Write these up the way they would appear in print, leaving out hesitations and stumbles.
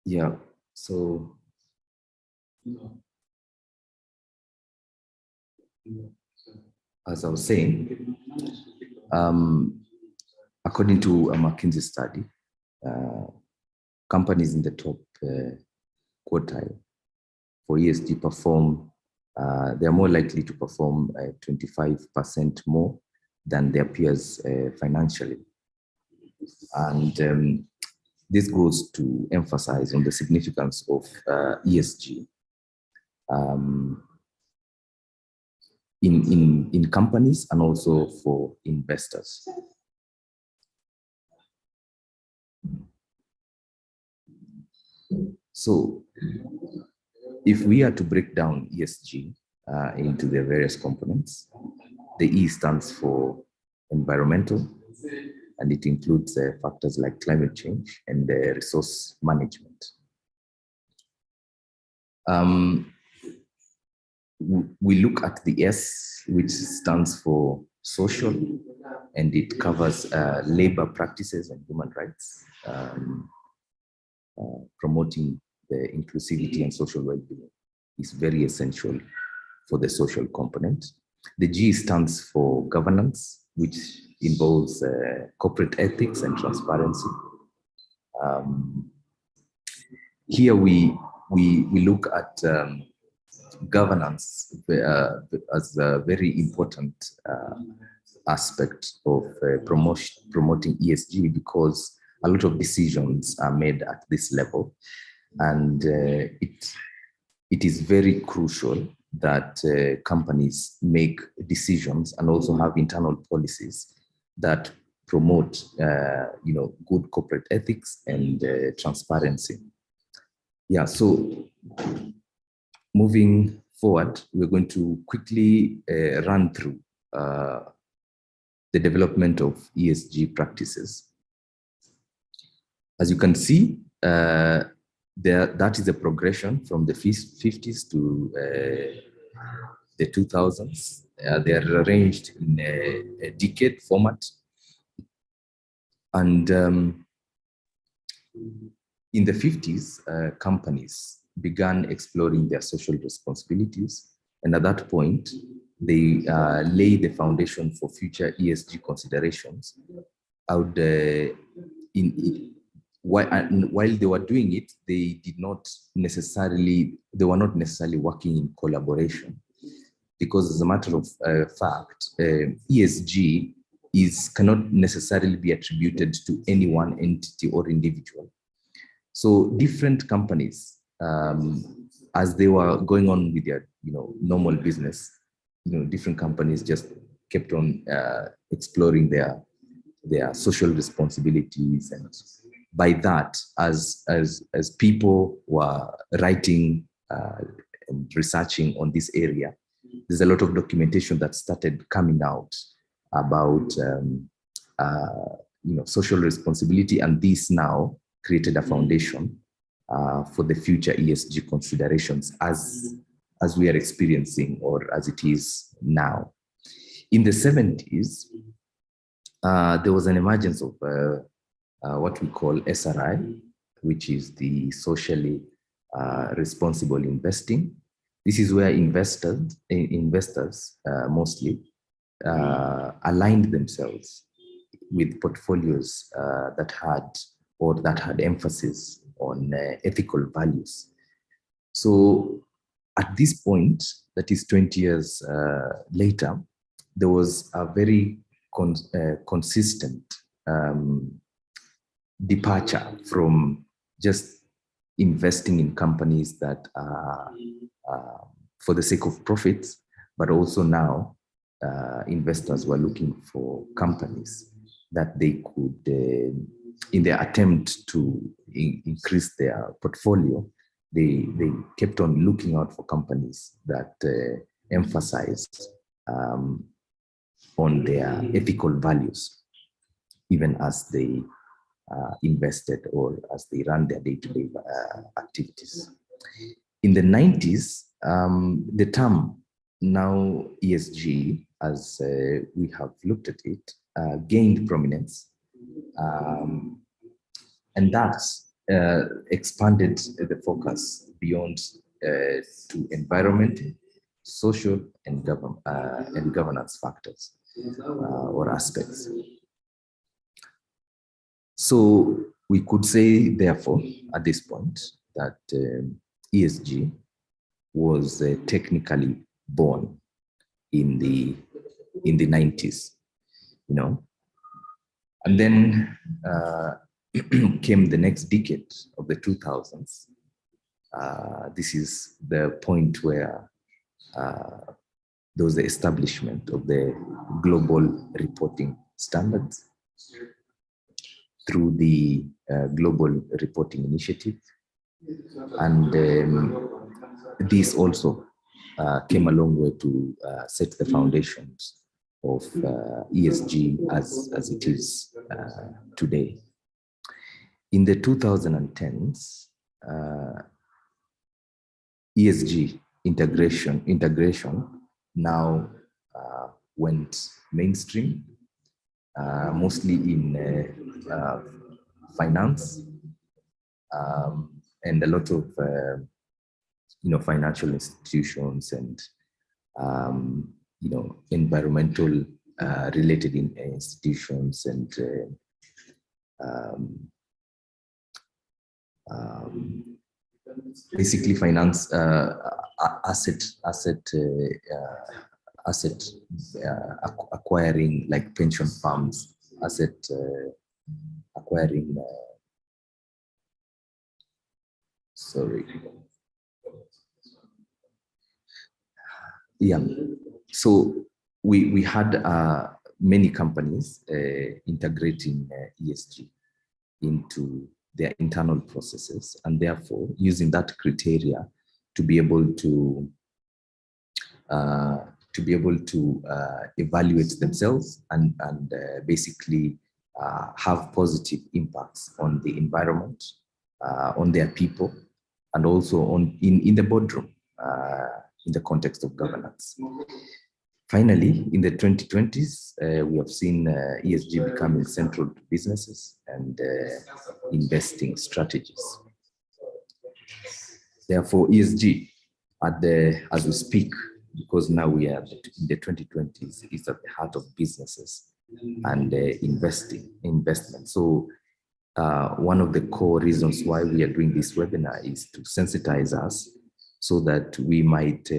Yeah, so as I was saying, according to a McKinsey study, companies in the top quartile for ESG perform, they are more likely to perform 25% more than their peers financially. And this goes to emphasize on the significance of ESG in companies and also for investors. So if we are to break down ESG into the various components, the E stands for environmental, and it includes factors like climate change and resource management. We look at the S, which stands for social, and it covers labor practices and human rights, promoting the inclusivity and social well-being is very essential for the social component. The G stands for governance, which involves corporate ethics and transparency. Here we look at governance as a very important aspect of promoting ESG, because a lot of decisions are made at this level, and it is very crucial that companies make decisions and also have internal policies that promote, good corporate ethics and transparency. Yeah, so moving forward, we're going to quickly run through the development of ESG practices. As you can see, that is a progression from the 50s to the 2000s. They are arranged in a decade format. And in the 50s, companies began exploring their social responsibilities. And at that point, they laid the foundation for future ESG considerations. While they were doing it, they were not necessarily working in collaboration, because as a matter of fact, ESG cannot necessarily be attributed to any one entity or individual. So different companies, as they were going on with their normal business, different companies just kept on exploring their social responsibilities. And by that, as people were writing and researching on this area, there's a lot of documentation that started coming out about social responsibility, and this now created a foundation for the future ESG considerations as we are experiencing, or as it is now. In the 70s, there was an emergence of what we call SRI, which is the socially responsible investing. This is where investors mostly aligned themselves with portfolios that had emphasis on ethical values. So at this point, that is 20 years later, there was a very consistent departure from just investing in companies that are for the sake of profits, but also now investors were looking for companies that they could, in their attempt to increase their portfolio, they kept on looking out for companies that emphasized on their ethical values, even as they invested or as they run their day-to-day activities. In the 90s, the term now ESG, as we have looked at it, gained prominence, and that's expanded the focus beyond to environment, social, and governance factors or aspects. So we could say, therefore, at this point, that ESG was technically born in the 90s, you know, and then came the next decade of the 2000s. This is the point where there was the establishment of the global reporting standards through the Global Reporting Initiative. And this also came a long way to set the foundations of ESG as it is today. In the 2010s, ESG integration now went mainstream, mostly in finance, and a lot of financial institutions and environmental related institutions and basically finance asset acquiring, like pension funds, asset acquiring. So we had many companies integrating ESG into their internal processes, and therefore using that criteria to be able to evaluate themselves and basically have positive impacts on the environment, on their people, and also in the boardroom in the context of governance. Finally, in the 2020s, we have seen ESG becoming central to businesses and investing strategies. Therefore, ESG, as we speak, because now we are in the 2020s, is at the heart of businesses and investment. So one of the core reasons why we are doing this webinar is to sensitize us so that we might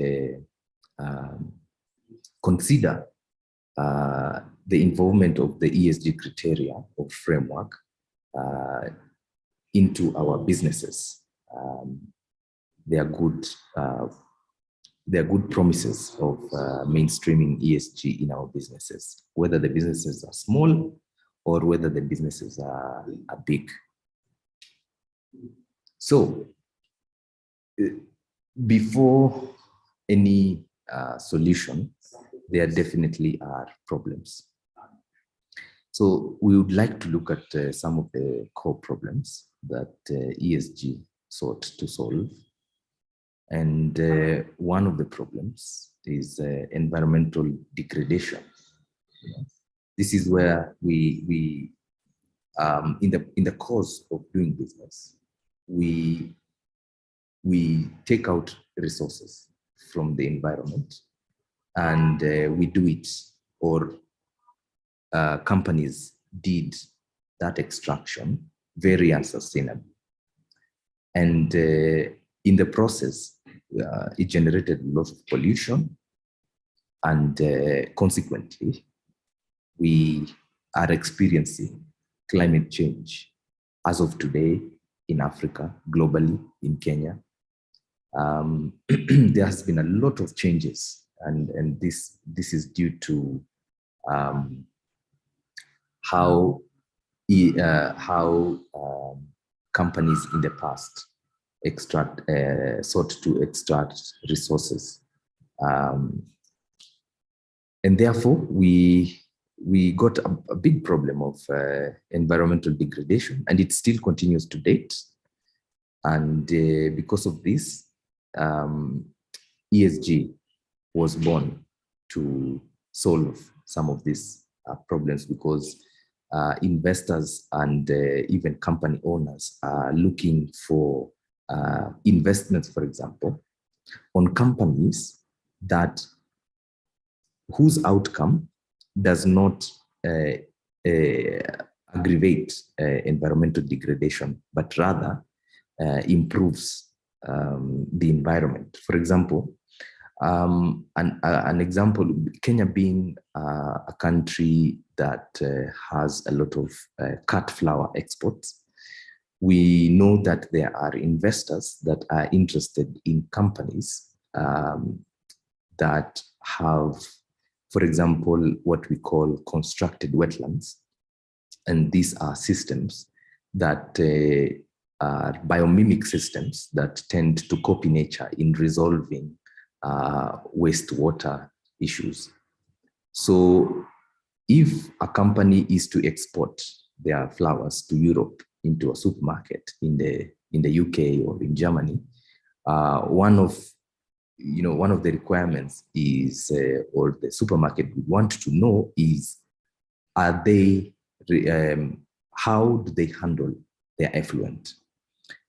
consider the involvement of the ESG criteria or framework into our businesses. They are good promises of mainstreaming ESG in our businesses, whether the businesses are small or whether the businesses are big. So before any solution, there definitely are problems. So we would like to look at some of the core problems that ESG sought to solve. And one of the problems is environmental degradation. This is where we in the course of doing business, we take out resources from the environment, and we do it, or companies did that extraction very unsustainable. And in the process, it generated a lot of pollution, and consequently, we are experiencing climate change as of today in Africa, globally, in Kenya. There has been a lot of changes, and this is due to how companies in the past sought to extract resources And therefore, we got a big problem of environmental degradation, and it still continues to date. And because of this, ESG was born to solve some of these problems, because investors and even company owners are looking for investments, for example, on companies that whose outcome does not aggravate environmental degradation, but rather improves the environment. For example, an example, Kenya being a country that has a lot of cut flower exports, we know that there are investors that are interested in companies that have, for example, what we call constructed wetlands. And these are systems that are biomimic systems that tend to copy nature in resolving wastewater issues. So if a company is to export their flowers to Europe into a supermarket in the UK or in Germany, one of the requirements is, or the supermarket would want to know is, are they, how do they handle their effluent?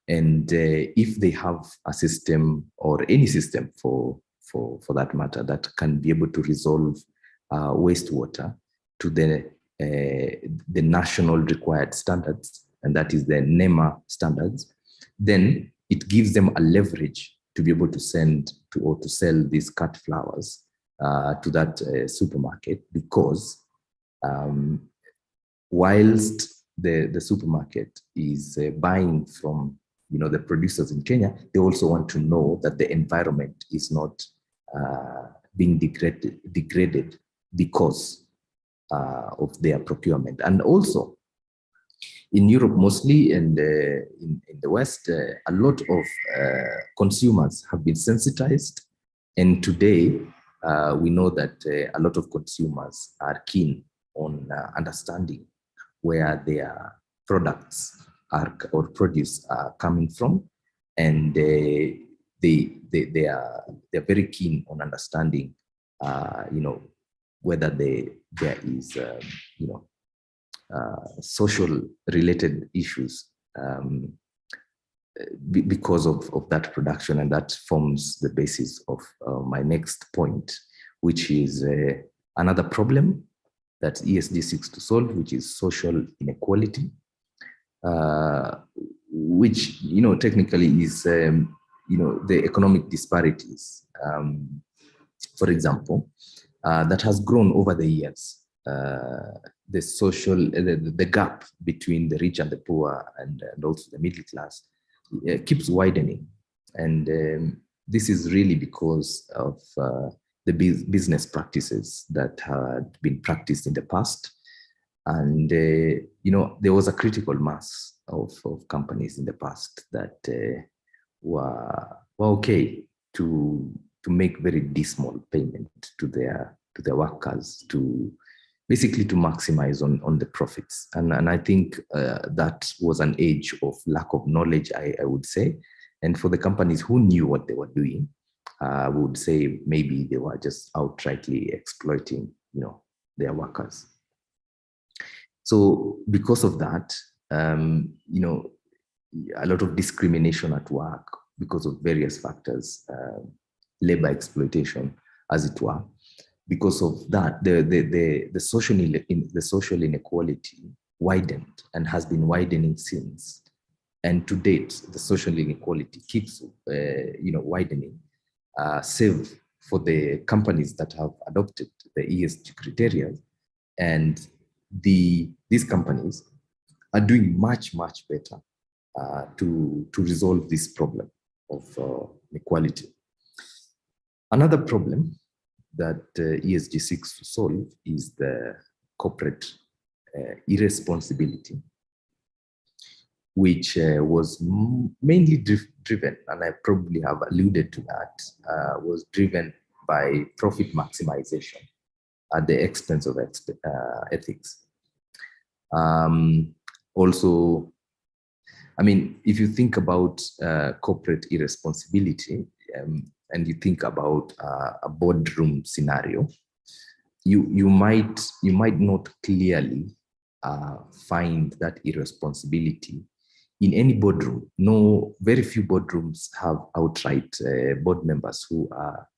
And if they have a system, or any system for that matter, that can be able to resolve wastewater to the national required standards, and that is the NEMA standards, then it gives them a leverage to be able to send to, or to sell these cut flowers to that supermarket, because whilst the supermarket is buying from the producers in Kenya, they also want to know that the environment is not being degraded because of their procurement. And also in Europe mostly, and in the West, a lot of consumers have been sensitized. And today, we know that a lot of consumers are keen on understanding where their products are, or produce are coming from. And they're very keen on understanding, whether there is, social related issues because of that production. And that forms the basis of my next point, which is another problem that ESG seeks to solve, which is social inequality, which technically is the economic disparities, for example, that has grown over the years. The social, the gap between the rich and the poor, and also the middle class, keeps widening. And this is really because of the business practices that had been practiced in the past. And there was a critical mass of companies in the past that were okay to make very dismal payment to their workers, to basically to maximize on the profits. And I think that was an age of lack of knowledge, I would say. And for the companies who knew what they were doing, I would say maybe they were just outrightly exploiting, their workers. So because of that, a lot of discrimination at work because of various factors, labor exploitation, as it were. Because of that, the social inequality widened and has been widening since. And to date, the social inequality keeps widening, save for the companies that have adopted the ESG criteria. And these companies are doing much, much better to resolve this problem of inequality. Another problem that ESG seeks to solve is the corporate irresponsibility, which was mainly driven, and I probably have alluded to that, was driven by profit maximization. at the expense of ethics. Also, I mean, if you think about corporate irresponsibility, and you think about a boardroom scenario, you might not clearly find that irresponsibility in any boardroom. No, very few boardrooms have outright board members who are,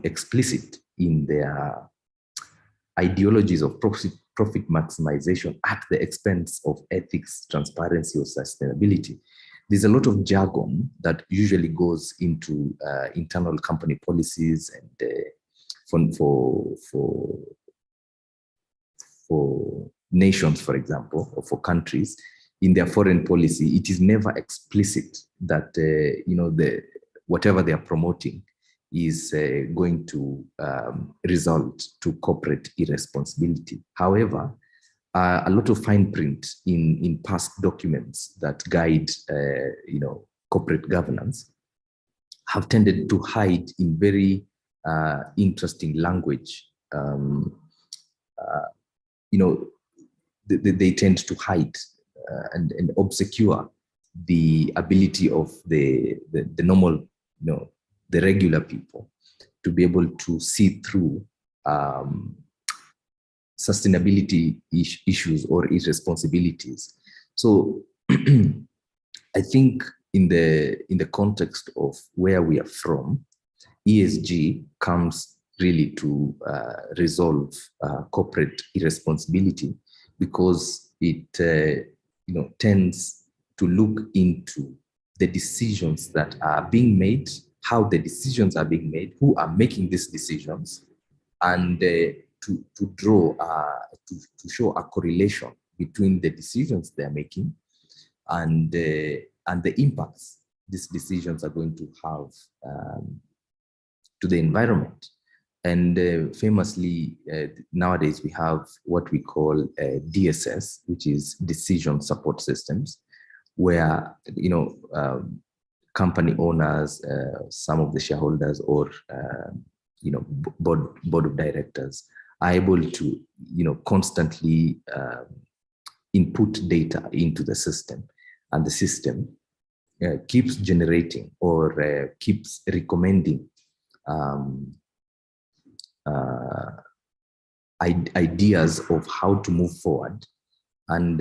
explicit in their ideologies of profit maximization at the expense of ethics, transparency, or sustainability. There's a lot of jargon that usually goes into internal company policies and for nations, for example, or for countries in their foreign policy. It is never explicit that whatever they are promoting is going to result to corporate irresponsibility. However, a lot of fine print in past documents that guide corporate governance have tended to hide in very interesting language. They tend to hide and obscure the ability of the normal, the regular people to be able to see through sustainability issues or irresponsibilities. So I think in the context of where we are from, ESG comes really to resolve corporate irresponsibility, because it tends to look into the decisions that are being made, how the decisions are being made, who are making these decisions, and to draw, to show a correlation between the decisions they're making and the impacts these decisions are going to have to the environment. And famously, nowadays we have what we call DSS, which is decision support systems, where company owners, some of the shareholders, or board of directors are able to constantly input data into the system, and the system keeps generating or keeps recommending ideas of how to move forward. And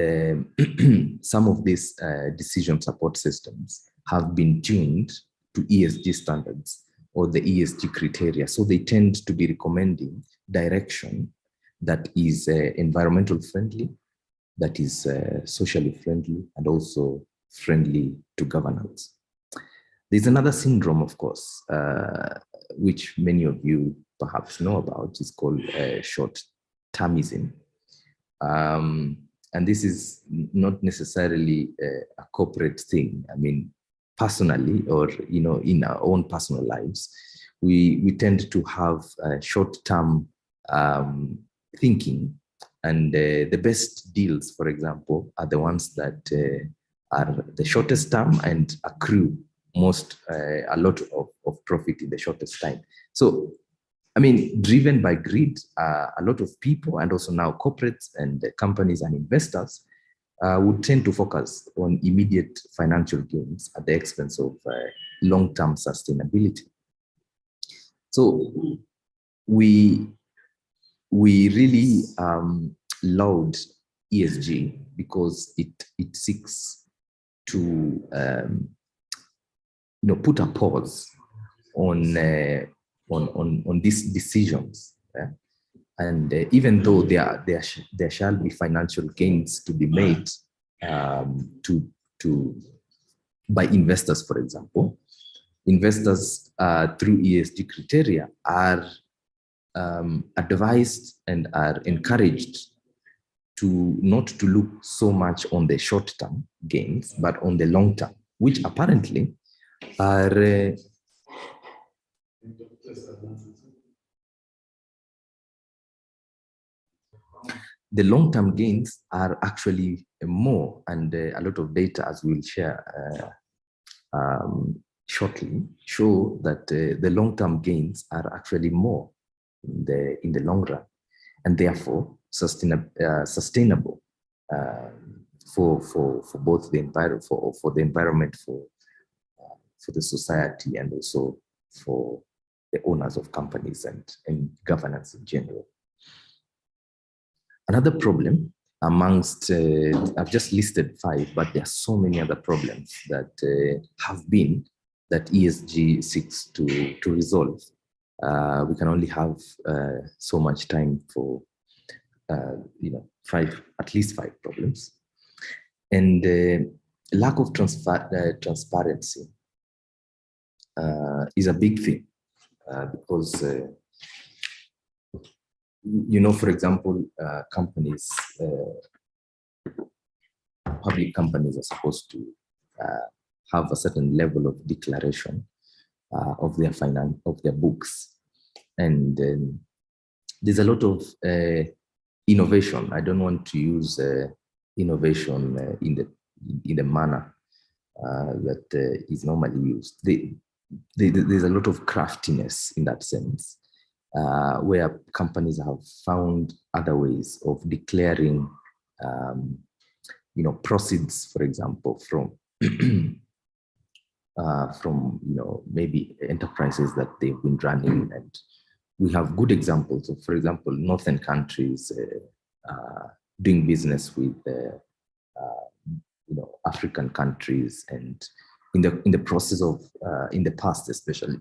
some of these decision support systems have been tuned to ESG standards or the ESG criteria. So they tend to be recommending direction that is environmental friendly, that is socially friendly, and also friendly to governance. There's another syndrome, of course, which many of you perhaps know about. It's called short-termism. And this is not necessarily a corporate thing. I mean, personally, or in our own personal lives, we tend to have short-term thinking, and the best deals, for example, are the ones that are the shortest term and accrue a lot of profit in the shortest time. So, I mean, driven by greed, a lot of people, and also now corporates and companies and investors, would tend to focus on immediate financial gains at the expense of long-term sustainability. So we really laud ESG because it seeks to put a pause on these decisions. And even though there shall be financial gains to be made by investors, for example, investors through ESG criteria are advised and are encouraged to not to look so much on the short-term gains, but on the long-term, which apparently are the long-term gains are actually more, and a lot of data, as we'll share shortly, show that the long-term gains are actually more in the long run. and therefore sustainable for both the environment, for the environment, for the society, and also for the owners of companies and governance in general. Another problem amongst, I've just listed 5, but there are so many other problems that have been that ESG seeks to resolve. We can only have so much time for, at least 5 problems. And lack of transparency is a big thing because, for example, companies, public companies are supposed to have a certain level of declaration of their books, and there's a lot of innovation. I don't want to use innovation in the manner that is normally used. There's a lot of craftiness in that sense, where companies have found other ways of declaring, proceeds, for example, from maybe enterprises that they've been running. And we have good examples of, for example, northern countries doing business with African countries, and in the process of in the past, especially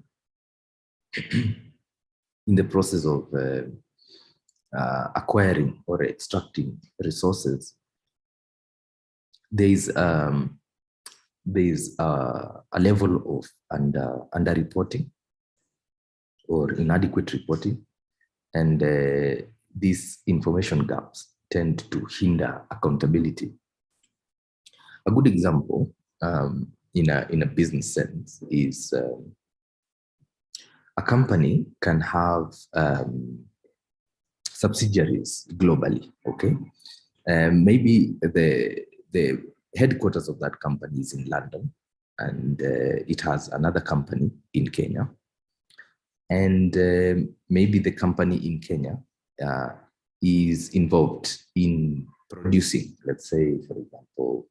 in the process of acquiring or extracting resources, there's a level of underreporting or inadequate reporting, and these information gaps tend to hinder accountability. A good example in a business sense is a company can have subsidiaries globally, okay? Maybe the headquarters of that company is in London, and it has another company in Kenya. And maybe the company in Kenya is involved in producing, let's say, for example,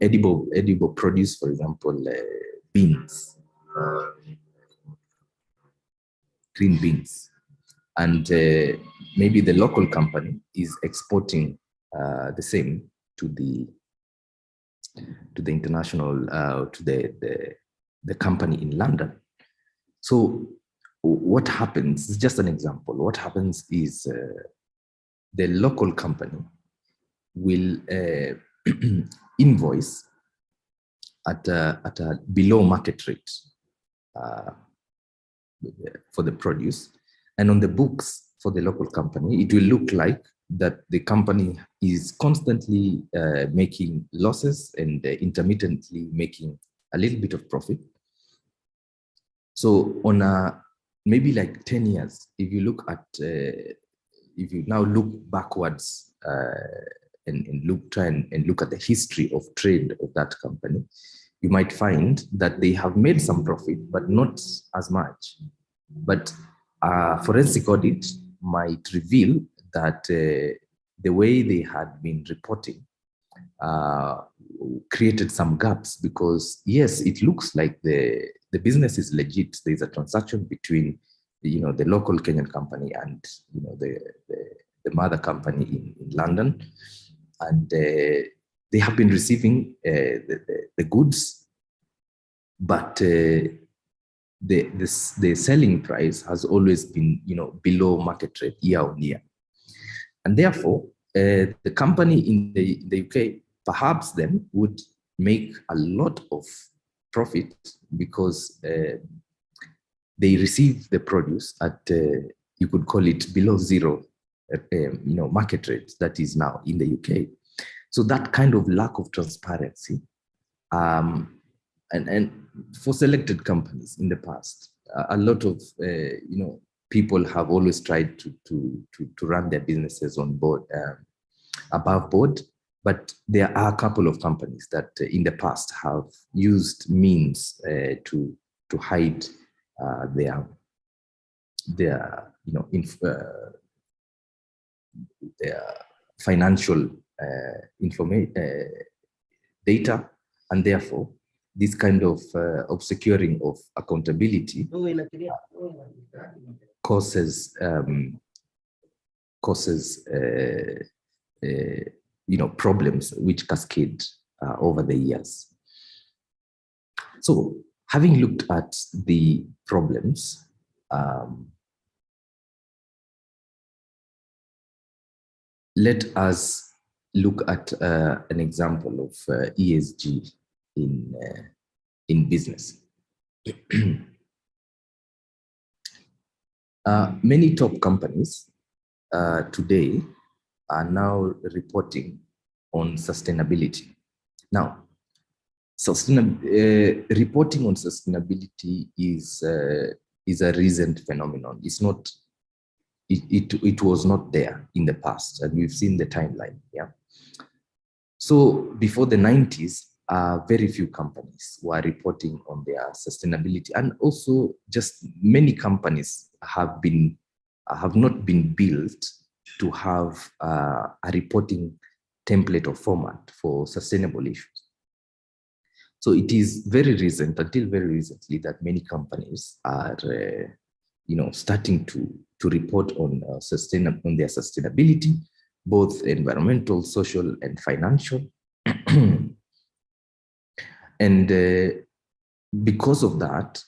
edible produce, for example, beans, green beans. And maybe the local company is exporting the same to the international, to the company in London. So what happens, is just an example, what happens is the local company will invoice at a below market rate for the produce, and on the books for the local company, it will look like that the company is constantly making losses and intermittently making a little bit of profit. So on maybe like 10 years, if you look at, if you now look backwards and try and look at the history of trade of that company, you might find that they have made some profit, but not as much. But forensic audit might reveal that the way they had been reporting created some gaps, because yes, it looks like the business is legit. There's a transaction between the local Kenyan company and the mother company in London, and they have been receiving the goods, but the selling price has always been below market rate year on year, and therefore the company in the UK perhaps then would make a lot of profit because they receive the produce at you could call it below zero market rate that is now in the UK. So that kind of lack of transparency, and for selected companies in the past, a lot of people have always tried to run their businesses on board, above board, but there are a couple of companies that in the past have used means to hide their, their financial data, and therefore this kind of obscuring of accountability causes problems which cascade over the years. So, having looked at the problems, let us look at an example of ESG in business. Many top companies today are now reporting on sustainability. Now, reporting on sustainability is a recent phenomenon. It's not. It was not there in the past, and we've seen the timeline. Yeah. So before the 90s, very few companies were reporting on their sustainability, and also just many companies have not been built to have a reporting template or format for sustainable issues. So it is very recent, until very recently, that many companies are, starting to report on their sustainability, both environmental, social, and financial. And because of that,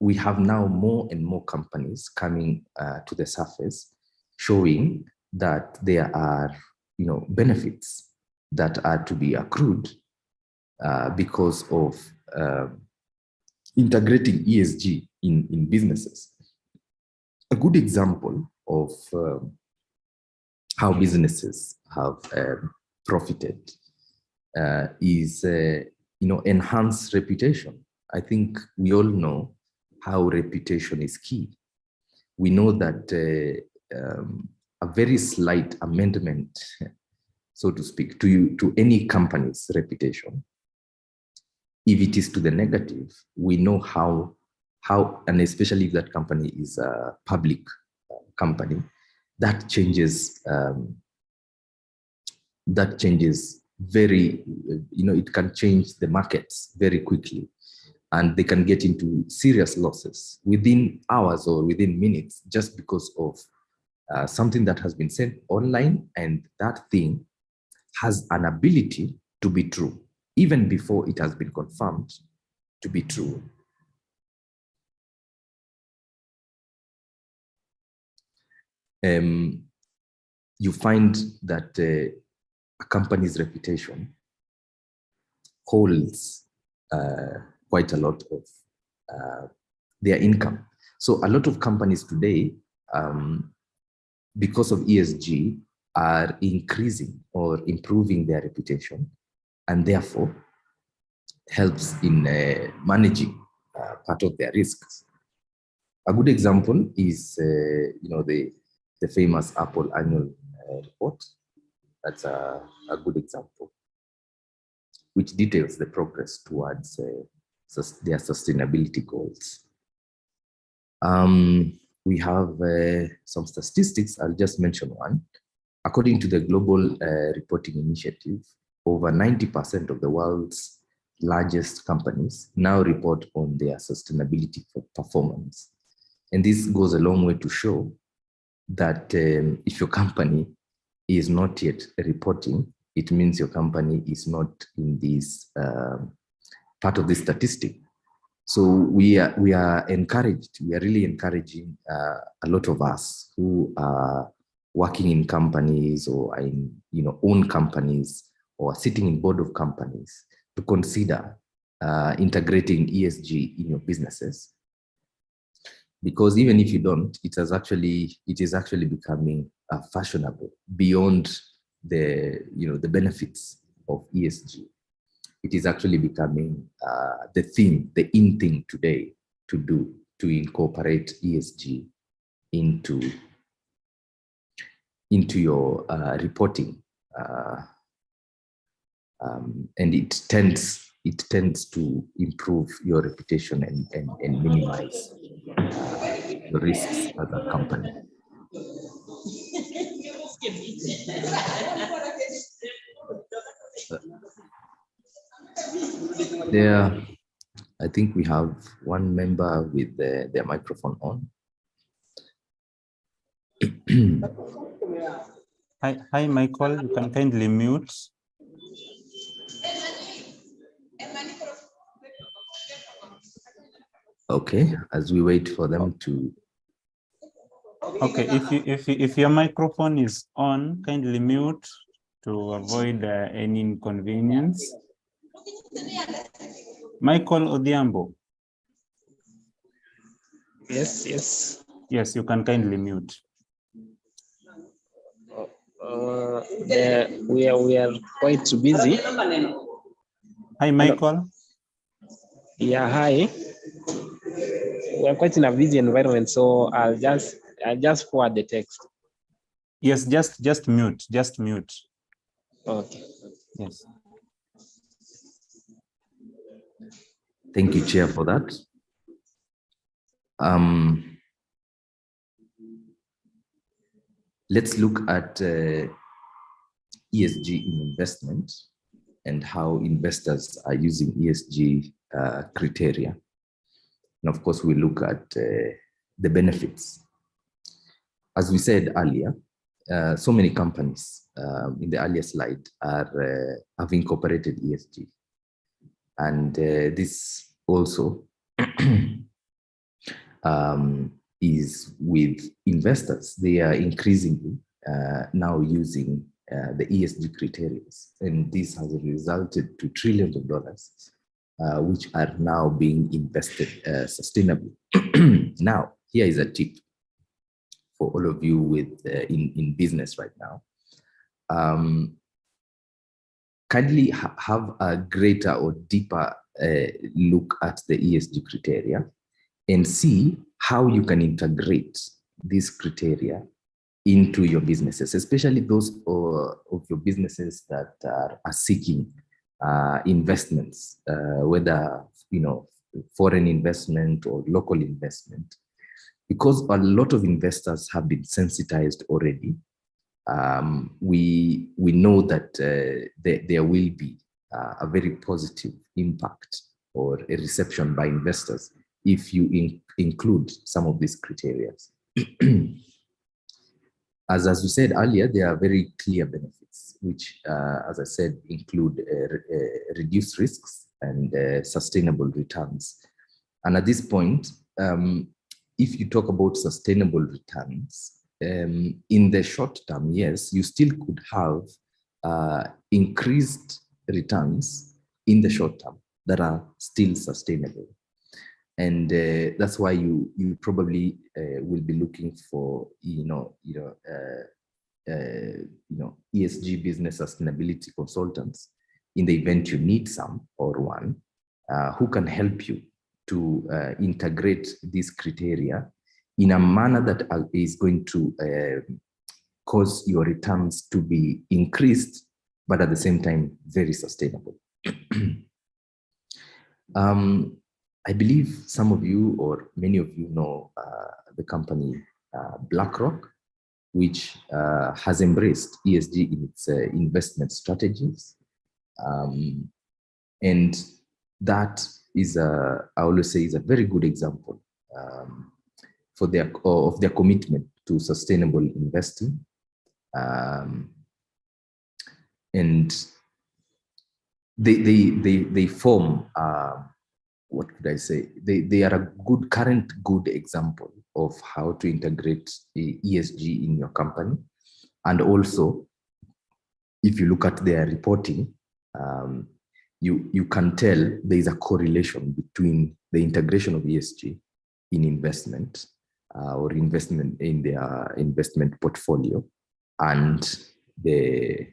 we have now more and more companies coming to the surface, showing that there are, benefits that are to be accrued because of integrating ESG in businesses. A good example of how businesses have profited is, enhanced reputation. I think we all know how reputation is key. We know that a very slight amendment, so to speak, to any company's reputation, if it is to the negative, we know how, and especially if that company is a public company, that changes very, it can change the markets very quickly, and they can get into serious losses within hours or within minutes, just because of something that has been said online, and that thing has an ability to be true, even before it has been confirmed to be true. You find that a company's reputation holds quite a lot of their income. So a lot of companies today, because of ESG, are increasing or improving their reputation, and therefore helps in managing part of their risks. A good example is, the famous Apple annual report. That's a good example, which details the progress towards their sustainability goals. We have some statistics. I'll just mention one. According to the Global Reporting Initiative, over 90% of the world's largest companies now report on their sustainability performance. And this goes a long way to show that if your company is not yet reporting, it means your company is not in this part of the statistic. So we are encouraged, we are really encouraging a lot of us who are working in companies or in own companies or sitting in board of companies to consider integrating ESG in your businesses. Because even if you don't, it is actually becoming fashionable beyond the benefits of ESG. It is actually becoming the in thing today to incorporate ESG into your reporting, and it tends to improve your reputation and minimize your risks as a company. There, I think we have one member with their microphone on. Hi, Michael. You can kindly mute. Okay, as we wait for them to. Okay, if your microphone is on, kindly mute to avoid any inconvenience. Michael Odhiambo. Yes. Yes, you can kindly mute. We are quite busy. Hi, Michael. Hello. Yeah, hi. We are quite in a busy environment, so I'll just forward the text. Yes, just mute. Just mute. Okay. Yes. Thank you, Chair, for that. Let's look at ESG in investment and how investors are using ESG criteria. And of course, we look at the benefits. As we said earlier, so many companies in the earlier slide have incorporated ESG. And this also is with investors. They are increasingly now using the ESG criteria. And this has resulted to trillions of dollars, which are now being invested sustainably. Now, here is a tip for all of you with in business right now. Kindly have a greater or deeper look at the ESG criteria and see how you can integrate these criteria into your businesses, especially those of your businesses that are seeking investments, whether foreign investment or local investment, because a lot of investors have been sensitized already. We know that there will be a very positive impact or a reception by investors if you include some of these criteria. As we said earlier, there are very clear benefits, which, as I said, include reduced risks and sustainable returns. And at this point, if you talk about sustainable returns, in the short term, yes, you still could have increased returns in the short term that are still sustainable. And that's why you probably will be looking for ESG business sustainability consultants in the event you need some or one who can help you to integrate these criteria in a manner that is going to cause your returns to be increased, but at the same time very sustainable. I believe some of you or many of you know the company BlackRock, which has embraced ESG in its investment strategies. And that is, I always say, is a very good example of their commitment to sustainable investing. And they form, what could I say? They are a current good example of how to integrate ESG in your company. And also, if you look at their reporting, you can tell there is a correlation between the integration of ESG in investment or investment in their investment portfolio and the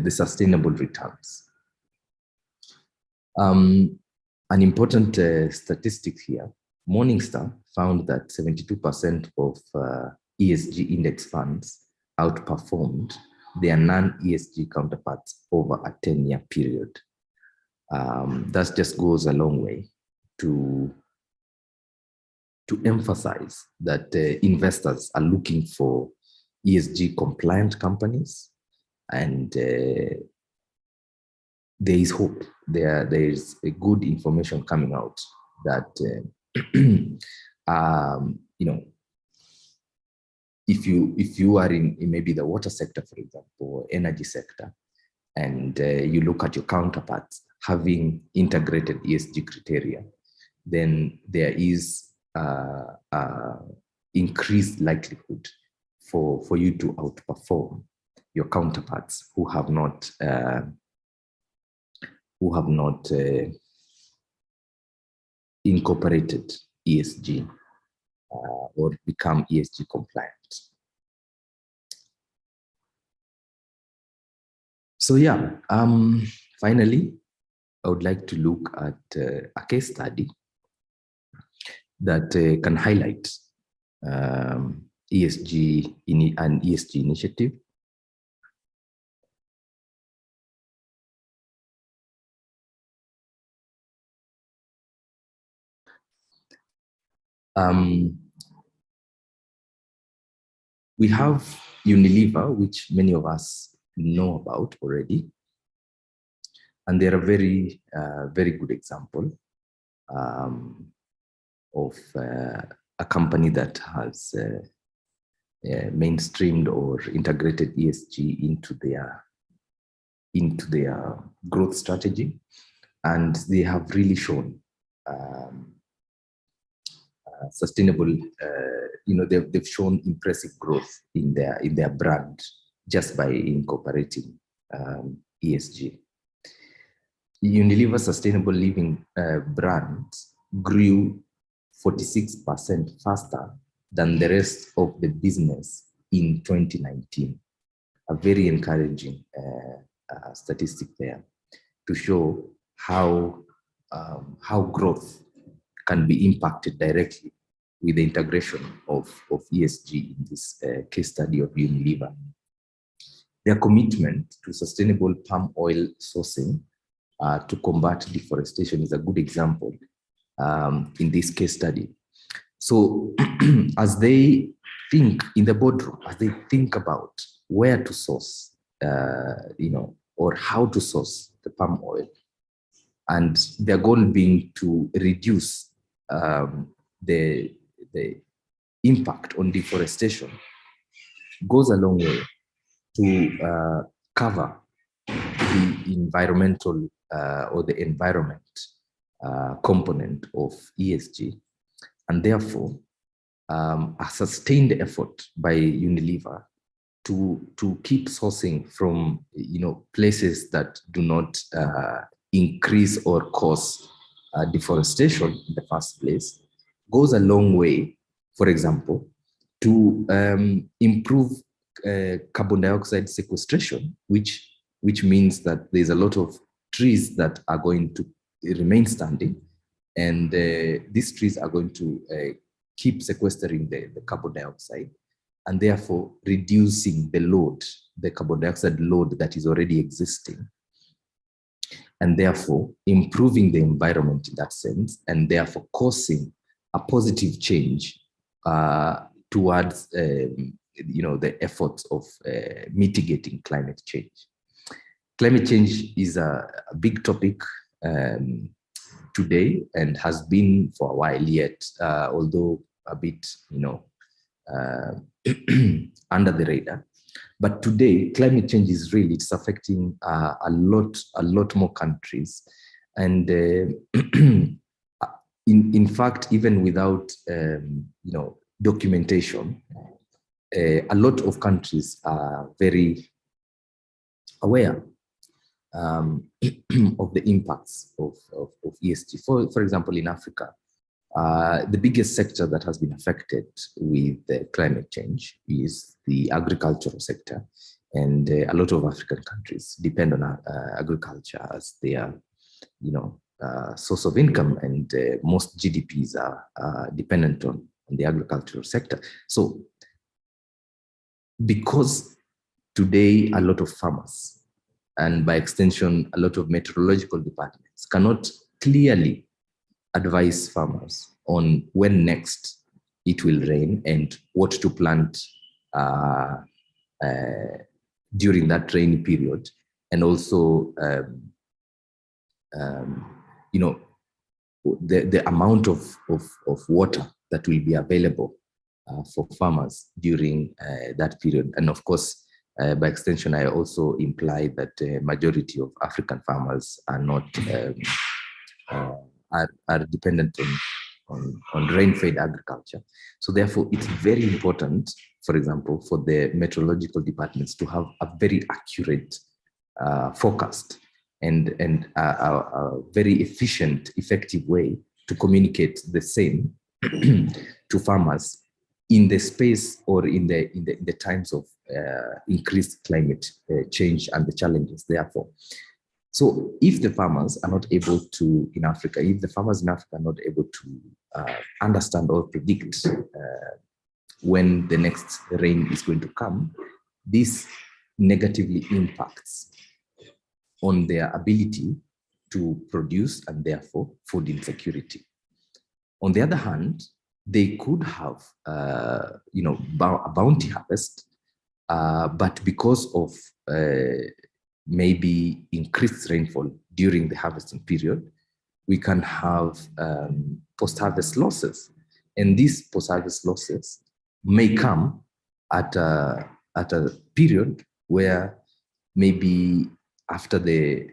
sustainable returns. An important statistic here, Morningstar found that 72% of ESG index funds outperformed their non-ESG counterparts over a 10-year period. That just goes a long way to to emphasize that investors are looking for ESG compliant companies, and there is hope. There is a good information coming out that if you are in maybe the water sector, for example, or energy sector, and you look at your counterparts having integrated ESG criteria, then there is increased likelihood for you to outperform your counterparts who have not incorporated ESG or become ESG compliant. So yeah, finally, I would like to look at a case study that can highlight ESG an ESG initiative. We have Unilever, which many of us know about already, and they're a very, very good example of a company that has mainstreamed or integrated ESG into their growth strategy, and they have really shown sustainable. They've shown impressive growth in their brand just by incorporating ESG. Unilever Sustainable Living brand grew 46% faster than the rest of the business in 2019. A very encouraging statistic there to show how growth can be impacted directly with the integration of ESG in this case study of Unilever. Their commitment to sustainable palm oil sourcing to combat deforestation is a good example in this case study. So as they think in the boardroom, as they think about where to source, or how to source the palm oil, and their goal being to reduce the impact on deforestation, goes a long way to cover the environmental or the environment component of ESG, and therefore a sustained effort by Unilever to keep sourcing from places that do not increase or cause deforestation in the first place, goes a long way, for example, to improve carbon dioxide sequestration, which means that there's a lot of trees that are going to remain standing, and these trees are going to keep sequestering the carbon dioxide, and therefore reducing the carbon dioxide load that is already existing, and therefore improving the environment in that sense, and therefore causing a positive change towards the efforts of mitigating climate change. Climate change is a big topic today and has been for a while yet, although a bit under the radar. But today, climate change is real. It's affecting a lot more countries, and in fact, even without documentation, a lot of countries are very aware of the impacts of ESG. For example, in Africa, the biggest sector that has been affected with climate change is the agricultural sector, and a lot of African countries depend on agriculture as their source of income, and most GDPs are dependent on the agricultural sector. So because today a lot of farmers, and by extension a lot of meteorological departments, cannot clearly advise farmers on when next it will rain and what to plant during that rainy period, and also the amount of water that will be available for farmers during that period. And of course, by extension, I also imply that the majority of African farmers are not are dependent on rain-fed agriculture. So therefore, it's very important, for example, for the meteorological departments to have a very accurate forecast and a very efficient, effective way to communicate the same to farmers in the space or in the times of increased climate change and the challenges therefore. So if the farmers are not able to, in Africa, if the farmers in Africa are not able to understand or predict when the next rain is going to come, this negatively impacts on their ability to produce and therefore food insecurity. On the other hand, they could have, a bounty harvest, but because of maybe increased rainfall during the harvesting period, we can have post-harvest losses. And these post-harvest losses may come at a period where maybe after the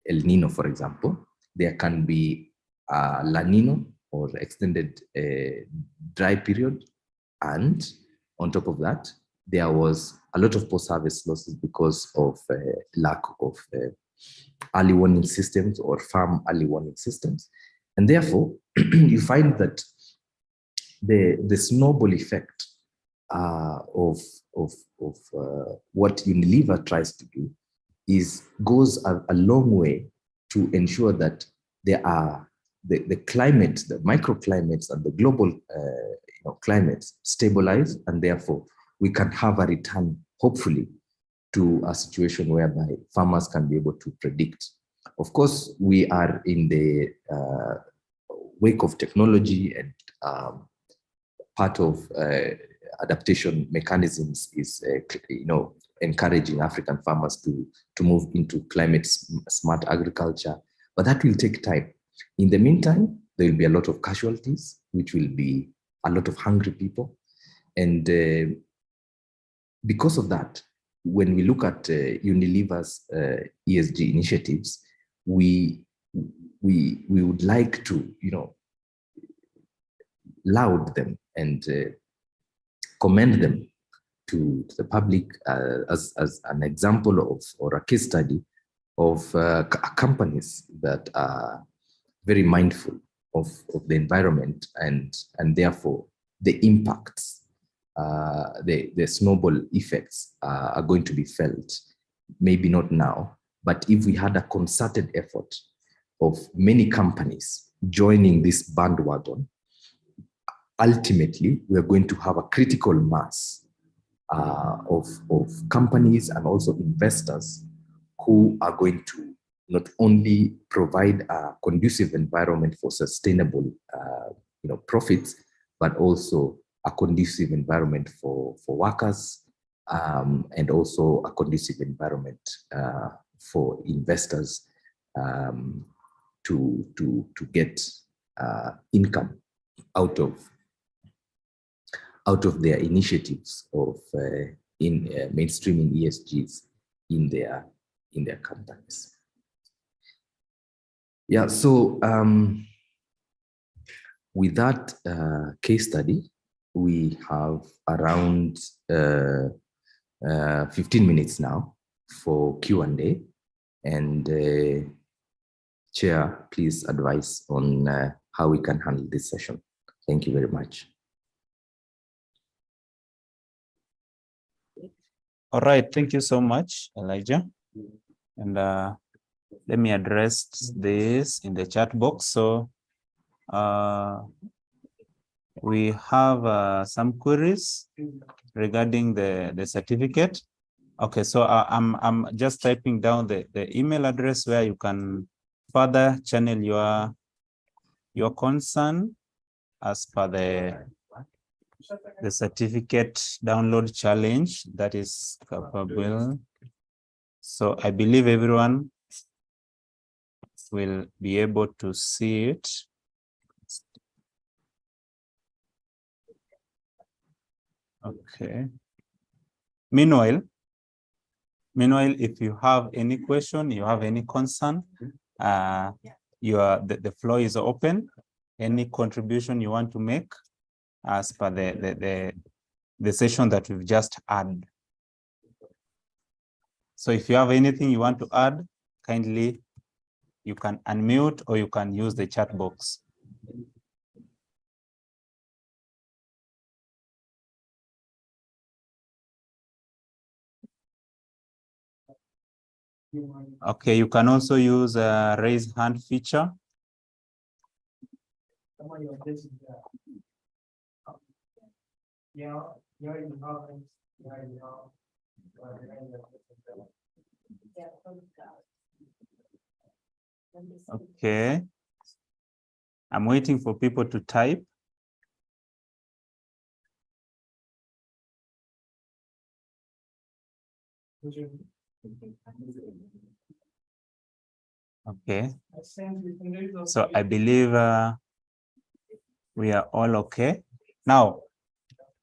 El Nino, for example, there can be a La Nino or extended dry period. And on top of that, there was a lot of post-harvest losses because of lack of early warning systems or farm early warning systems. And therefore, you find that the snowball effect of what Unilever tries to do goes a long way to ensure that there are the climate, the microclimates and the global climates stabilize, and therefore we can have a return, hopefully, to a situation whereby farmers can be able to predict. Of course, we are in the wake of technology, and part of adaptation mechanisms is, encouraging African farmers to move into climate smart agriculture, but that will take time. In the meantime, there will be a lot of casualties, which will be a lot of hungry people. And because of that, when we look at Unilever's ESG initiatives, we would like to, laud them and commend them to the public as an example of, or a case study of companies that are very mindful of the environment, and therefore the impacts, the snowball effects are going to be felt, maybe not now, but if we had a concerted effort of many companies joining this bandwagon, ultimately we are going to have a critical mass of companies and also investors who are going to not only provide a conducive environment for sustainable profits, but also a conducive environment for workers, and also a conducive environment for investors to get income out of their initiatives of mainstreaming ESGs in their companies. Yeah, so with that case study, we have around 15 minutes now for Q&A, and Chair, please advise on how we can handle this session. Thank you very much. All right, thank you so much, Elijah. And let me address this in the chat box. So we have some queries regarding the certificate. Okay, so I'm just typing down the email address where you can further channel your concern as per the certificate download challenge that is capable. So I believe everyone will be able to see it. Okay. Meanwhile, if you have any question, you have any concern, the floor is open. Any contribution you want to make as per the session that we've just had. So if you have anything you want to add, kindly you can unmute or you can use the chat box. Okay, you can also use a raise hand feature. Okay. I'm waiting for people to type. Okay. So I believe we are all okay. Now,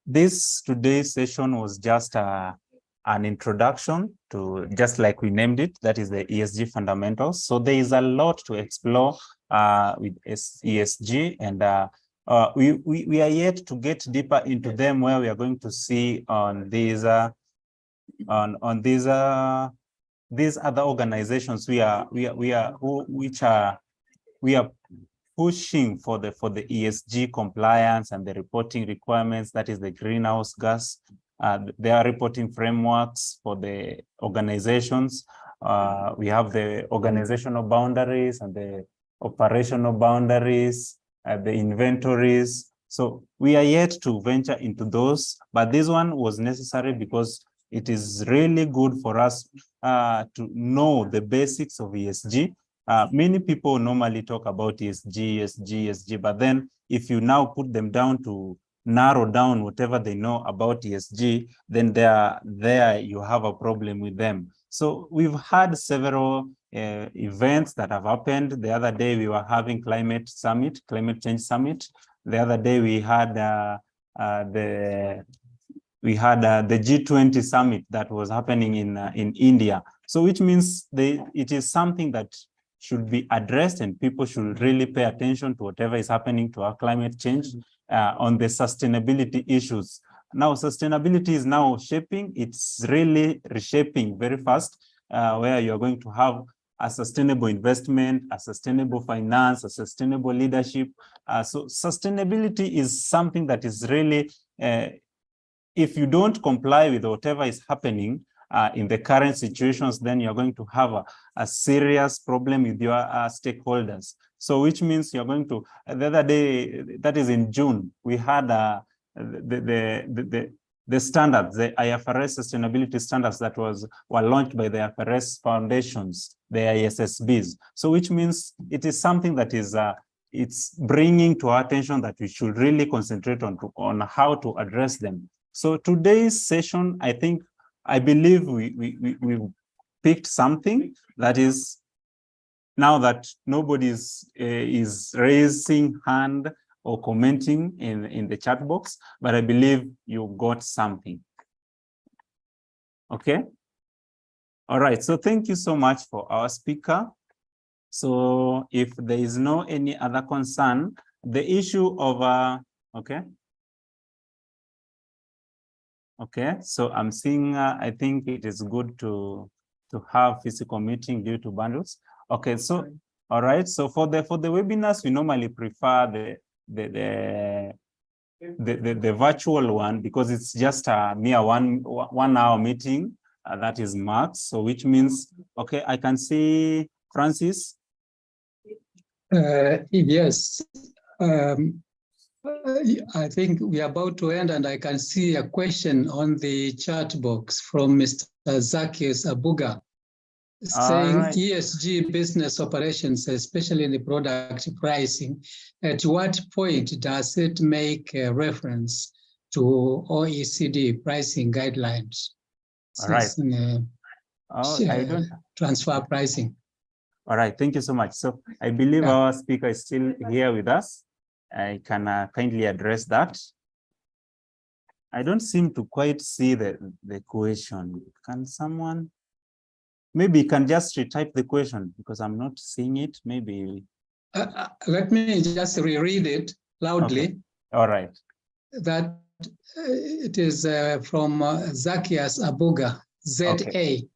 today's session was just an introduction to, just like we named it, that is the ESG fundamentals. So there is a lot to explore with ESG, and we are yet to get deeper into them, where we are going to see on these these other organizations we are pushing for the ESG compliance and the reporting requirements, that is the greenhouse gas. They are reporting frameworks for the organizations. We have the organizational boundaries and the operational boundaries, the inventories. So we are yet to venture into those, but this one was necessary because it is really good for us to know the basics of ESG. Many people normally talk about ESG, but then if you now put them down to narrow down whatever they know about ESG, then there you have a problem with them. So we've had several events that have happened. The other day we were having climate change summit. The other day we had the G20 summit that was happening in India. So which means it is something that should be addressed, and people should really pay attention to whatever is happening to our climate change on the sustainability issues. Now, sustainability is now shaping, it's really reshaping very fast, where you're going to have a sustainable investment, a sustainable finance, a sustainable leadership. So sustainability is something that is really, if you don't comply with whatever is happening in the current situations, then you're going to have a serious problem with your stakeholders. So which means you're going to, the other day, that is in June, we had the standards, the IFRS sustainability standards that were launched by the IFRS foundations, the ISSBs. So which means it is something that is it's bringing to our attention that we should really concentrate on how to address them. So today's session, I believe we picked something that is, now that nobody is raising hand or commenting in the chat box, but I believe you got something. Okay. All right. So thank you so much for our speaker. So if there is no any other concern, the issue of okay. Okay, so I'm seeing, I think it is good to have physical meeting due to bundles. Okay, so, all right. So for the webinars, we normally prefer the virtual one, because it's just a mere one hour meeting that is marked. So which means, okay, I can see Francis. Yes. I think we are about to end, and I can see a question on the chat box from Mr. Zacchaeus Abuga saying ESG business operations, especially in the product pricing, at what point does it make a reference to OECD pricing guidelines. All right. I don't. Transfer pricing. All right, thank you so much. So I believe our speaker is still here with us. I can kindly address that. I don't seem to quite see the question. Can someone, maybe you can just retype the question because I'm not seeing it, maybe. Let me just reread it loudly. Okay. All right. That it is from Zacchaeus Abuga, ZA. Okay.